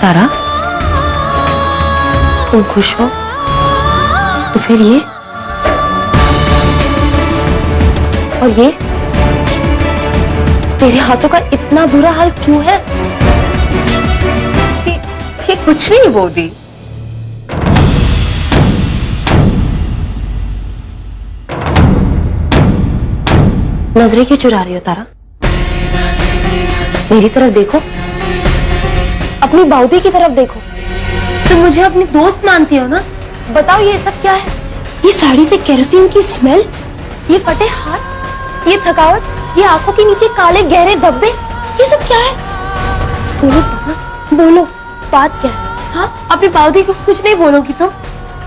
तारा, तुम खुश हो तो फिर ये और तेरे हाथों का इतना बुरा हाल क्यों है? ये कुछ नहीं बोदी। नजरें क्यों चुरा रही हो तारा? मेरी तरफ देखो, अपनी बाउदी की तरफ देखो। तुम मुझे अपनी दोस्त मानती हो ना? बताओ ये सब क्या है? ये साड़ी से केरोसिन की स्मेल, ये फटे हाथ, ये थकावट, ये आंखों के नीचे काले गहरे धब्बे, ये सब क्या है? बोलो तारा, बोलो, बात क्या है? हाँ, अपनी बाउदी को कुछ नहीं बोलोगी तुम?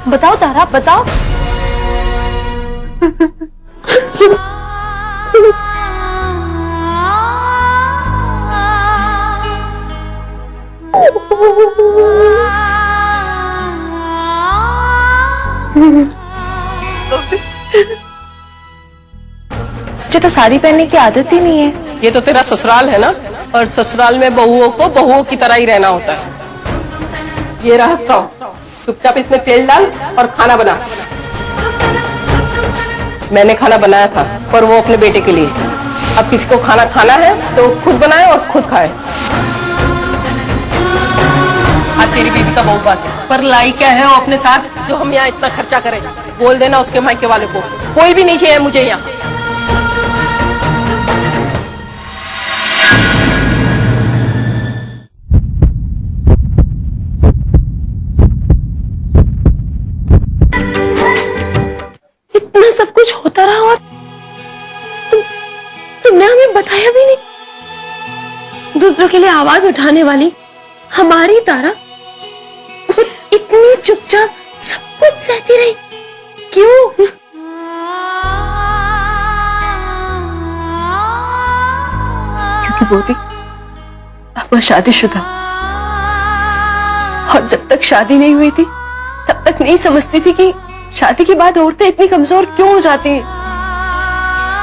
बताओ तारा, बताओ। मुझे तो साड़ी पहनने की आदत ही नहीं है। ये तो तेरा ससुराल है ना, और ससुराल में बहुओं को बहुओं की तरह ही रहना होता है। ये रहा स्टोव, चुपचाप इसमें तेल डाल और खाना बना। मैंने खाना बनाया था, पर वो अपने बेटे के लिए। अब किसी को खाना खाना है तो खुद बनाए और खुद खाए। आज तेरी बीवी का बहुत बात है, पर लाई क्या है वो अपने साथ जो हम यहाँ इतना खर्चा करें? बोल देना उसके मायके वाले को, कोई भी नहीं चाहिए मुझे यहाँ। इतना सब कुछ होता रहा और तुमने हमें बताया भी नहीं। दूसरों के लिए आवाज उठाने वाली हमारी तारा खुद इतनी चुपचाप सब कुछ सहती रही, क्यों? क्योंकि बोती अब वह शादीशुदा, और जब तक शादी नहीं हुई थी तब तक नहीं समझती थी कि शादी के बाद औरतें इतनी कमजोर क्यों हो जाती हैं।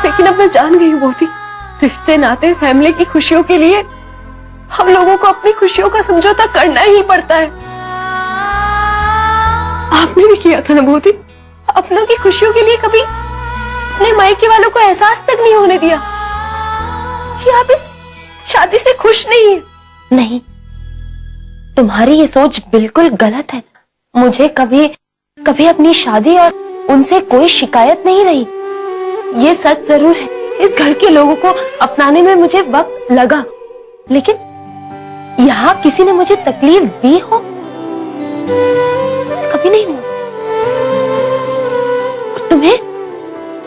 लेकिन अब मैं जान गई हूँ बोती, रिश्ते नाते फैमिली की खुशियों के लिए हम लोगों को अपनी खुशियों का समझौता करना ही पड़ता है। आपने भी किया था ना बोती, अपनों की खुशियों के लिए कभी अपने मायके वालों को एहसास तक नहीं होने दिया कि आप इस शादी से खुश नहीं हैं। नहीं, तुम्हारी ये सोच बिल्कुल गलत है। मुझे कभी अपनी शादी और उनसे कोई शिकायत नहीं रही। ये सच जरूर है, इस घर के लोगों को अपनाने में मुझे वक्त लगा, लेकिन यहाँ किसी ने मुझे तकलीफ दी हो ऐसा कभी नहीं हुआ। और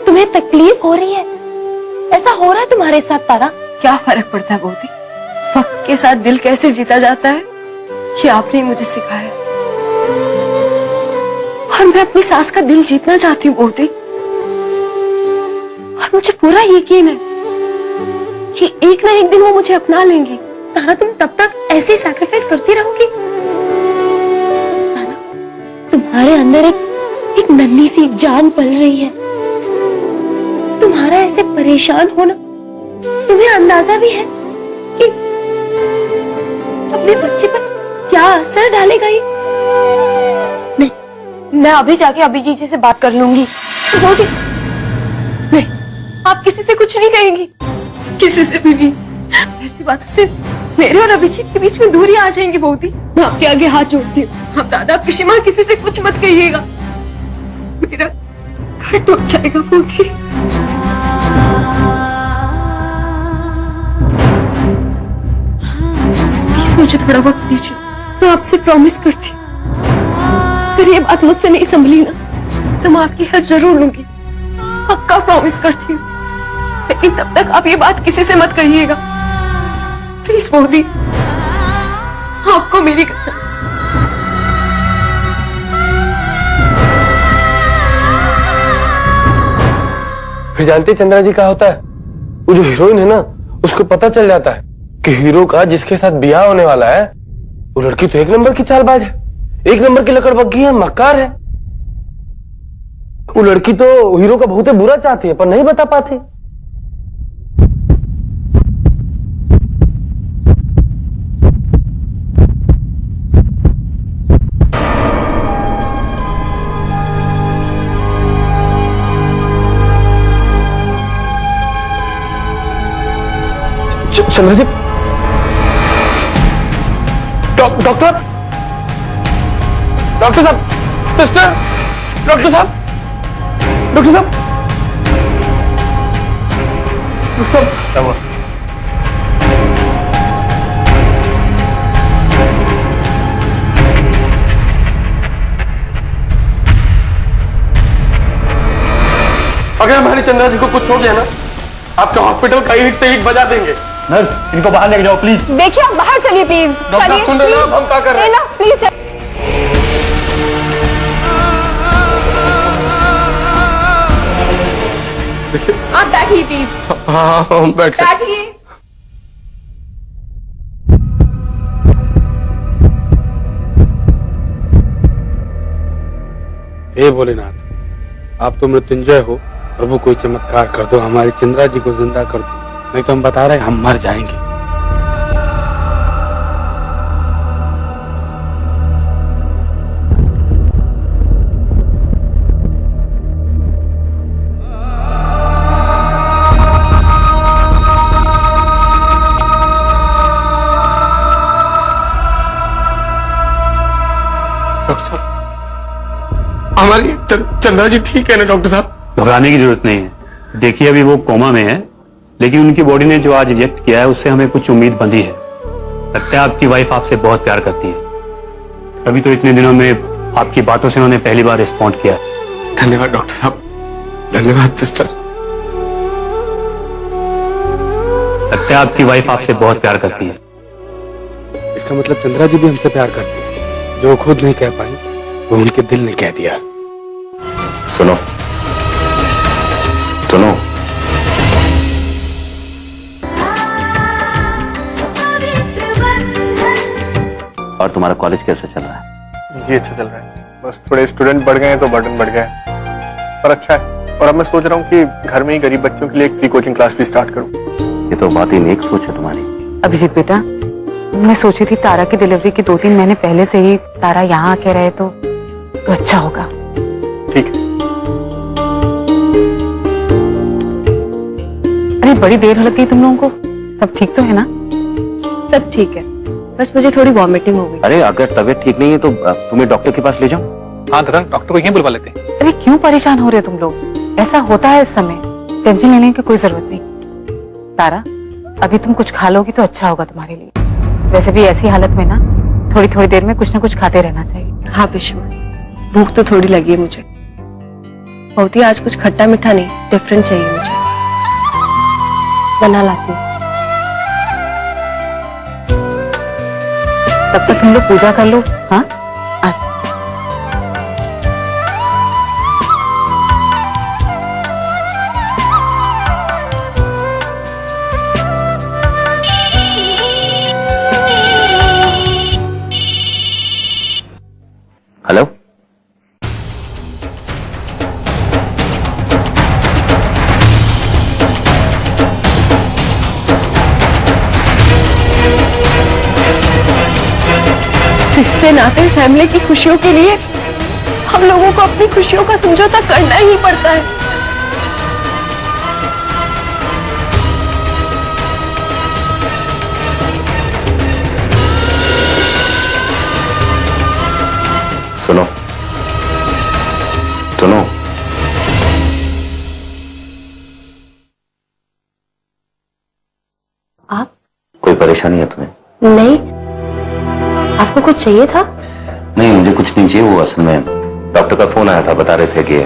तुम्हें तकलीफ हो रही है, ऐसा हो रहा है तुम्हारे साथ तारा। क्या फर्क पड़ता है बोती, वक्त के साथ दिल कैसे जीता जाता है ये आपने मुझे सिखाया, और मैं अपनी सास का दिल जीतना चाहती हूँ बोती। और मुझे पूरा यकीन है कि एक ना एक दिन वो मुझे अपना लेंगी। तारा, तुम तब तक ऐसे ही सैक्रिफाइस करती रहोगी? तारा, तुम्हारे अंदर एक नन्ही सी जान पल रही है। तुम्हारा ऐसे परेशान होना तुम्हें अंदाजा भी है कि अपने बच्चे पर क्या असर डालेगा ये? नहीं, मैं अभी जाके अभिजीत जी से बात कर लूंगी। नहीं, आप किसी से कुछ नहीं कहेंगी, किसी से भी नहीं। ऐसी बातों से मेरे और अभिजीत के बीच में दूरी आ जाएंगी बोती। मैं आपके आगे हाथ जोड़ती हूँ, आप दादा पिशी माँ किसी से कुछ मत कहिएगा, मेरा घर टूट जाएगा बोती। प्लीज मुझे थोड़ा वक्त दीजिए, मैं आपसे प्रॉमिस करती हूँ, अगर ये बात मुझसे नहीं संभली ना तो मैं आपकी हेल्प जरूर लूंगी, पक्का प्रॉमिस करती हूँ। लेकिन तब तक आप ये बात किसी से मत कहिएगा, प्लीज मोदी, आपको मेरी कसम। फिर जानते चंद्रा जी क्या होता है, वो जो हीरोइन है ना उसको पता चल जाता है कि हीरो का जिसके साथ ब्याह होने वाला है वो लड़की तो एक नंबर की चालबाज है, एक नंबर की लकड़बग्घी है, मक्कार है। वो लड़की तो हीरो का बहुत बुरा चाहती है पर नहीं बता पाती। चंद्रा जी, डॉक्टर, डॉक्टर साहब, सिस्टर, डॉक्टर साहब, डॉक्टर साहब, डॉक्टर साहब। अगर हमारी चंद्रा जी को कुछ हो गया ना, आपके हॉस्पिटल का ईंट से ईंट बजा देंगे। नर्स, इनको बाहर लेके जाओ प्लीज। देखिए आप बाहर चलिए प्लीज। डॉक्टर साहब सुन रहे हैं ना, हम क्या कर रहे हैं? ना प्लीज। देखिए, आप बैठिए प्लीज, हाँ हम बैठ सकते। बैठिए। हे भोलेनाथ, आप तो मृत्युंजय हो, प्रभु कोई चमत्कार कर दो, हमारी चंद्रा जी को जिंदा कर दो, नहीं तो हम बता रहे हैं हम मर जाएंगे। डॉक्टर साहब, हमारी चंद्रा जी ठीक है ना डॉक्टर साहब? घबराने की जरूरत नहीं है। देखिए अभी वो कोमा में है, लेकिन उनकी बॉडी ने जो आज इंजेक्ट किया है उससे हमें कुछ उम्मीद बंधी है। लगता है आपकी वाइफ आपसे बहुत प्यार करती है, तभी तो इतने दिनों में आपकी बातों से उन्होंने पहली बार रिस्पॉन्ड किया। धन्यवाद डॉक्टर साहब, धन्यवाद सिस्टर। लगता है आपकी वाइफ आपसे बहुत प्यार करती है। इसका मतलब चंद्रा जी भी हमसे प्यार करती है, जो खुद नहीं कह पाई वो उनके दिल ने कह दिया। सुनो सुनो, और तुम्हारा कॉलेज कैसा चल रहा है? जी अच्छा चल रहा है, बस थोड़े स्टूडेंट बढ़ गए हैं तो बर्डन बढ़ गया है, पर अच्छा है। और अब मैं सोच रहा हूँ कि घर में ही गरीब बच्चों के लिए एक फ्री कोचिंग क्लास भी स्टार्ट करूँ। ये तो बहुत ही नेक सोच है तुम्हारी। अभिजीत बेटा, मैं सोची थी तारा की डिलीवरी के 2-3 महीने पहले से ही तारा यहाँ आके रहे तो अच्छा होगा। ठीक है। अरे बड़ी देर लग गई तुम लोगों को, सब ठीक तो है ना? सब ठीक है, बस मुझे थोड़ी वॉमिटिंग हो गई। अरे अगर तबीयत ठीक नहीं है तो तुम्हें डॉक्टर के पास ले जाऊं? हाँ दादा, डॉक्टर को यहीं बुलवा लेते हैं। अरे क्यों परेशान हो रहे हो तुम लोग? ऐसा होता है इस समय, टेंशन लेने की कोई जरूरत नहीं। तारा, अभी तुम कुछ खा लोगी तो अच्छा होगा तुम्हारे लिए। वैसे भी ऐसी हालत में ना थोड़ी थोड़ी देर में कुछ ना कुछ खाते रहना चाहिए। हाँ पिशु, भूख तो थोड़ी लगी है मुझे। बहुत ही आज कुछ खट्टा मीठा नहीं, डिफरेंट चाहिए मुझे। बना लाती हूँ। तब तक तुम लोग पूजा कर लो। हाँ आज हेलो, रिश्ते नाते फैमिली की खुशियों के लिए हम लोगों को अपनी खुशियों का समझौता करना ही पड़ता है। सुनो सुनो, आप? कोई परेशानी है तुम्हें? नहीं, आपको कुछ चाहिए था? नहीं, मुझे कुछ नहीं चाहिए। वो असल में डॉक्टर का फोन आया था, बता रहे थे कि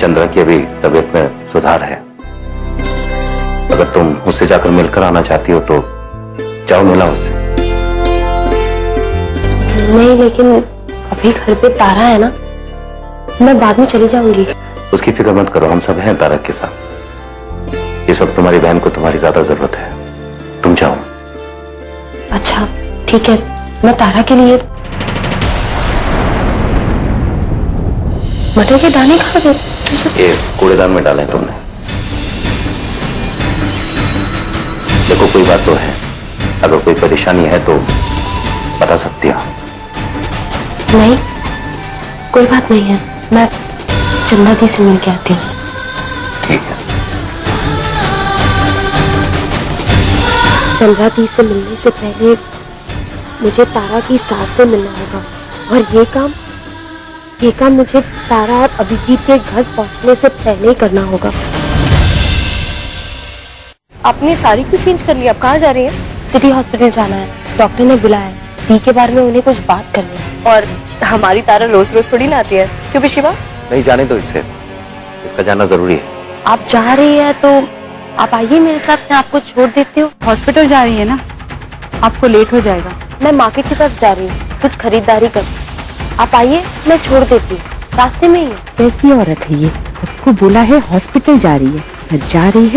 चंद्रा की अभी तबीयत में सुधार है। अगर तुम उससे जाकर मिलकर आना चाहती हो तो जाओ, मिला उससे। नहीं, लेकिन अभी घर पे तारा है ना, मैं बाद में चली जाऊंगी। उसकी फिक्र मत करो, हम सब हैं तारक के साथ। इस वक्त तुम्हारी बहन को तुम्हारी ज्यादा जरूरत है, तुम जाओ। अच्छा ठीक है, मैं तारा के लिए मटर के दाने खा गए। ये कूड़ेदान में डाले तुमने। देखो कोई बात तो है, अगर कोई परेशानी है तो बता सकती हो। नहीं, कोई बात नहीं है, मैं चंदा दी से मिल के आती हूँ। ठीक है। चंद्रा दी से मिलने से पहले मुझे तारा की सास से मिलना होगा, और ये काम मुझे तारा और अभिजीत के घर पहुंचने से पहले ही करना होगा। आपने साड़ी क्यों चेंज कर ली? आप कहाँ जा रही हैं? सिटी हॉस्पिटल जाना है, डॉक्टर ने बुलाया है। दी के बारे में उन्हें कुछ बात करनी है। और हमारी तारा रोज रोज थोड़ी ना आती है, क्यों बे शिवा? नहीं जाने दो इसे, इसका जाना जरूरी है। आप जा रही है तो आप आइए मेरे साथ, मैं आपको छोड़ देती हूँ। हॉस्पिटल जा रही है ना, आपको लेट हो जाएगा। मैं मार्केट की तरफ जा रही हूँ, कुछ खरीदारी कर। आप आइए, मैं छोड़ देती हूँ, रास्ते में ही है। कैसी औरत है ये? सबको बोला है हॉस्पिटल जा रही है, घर जा रही है।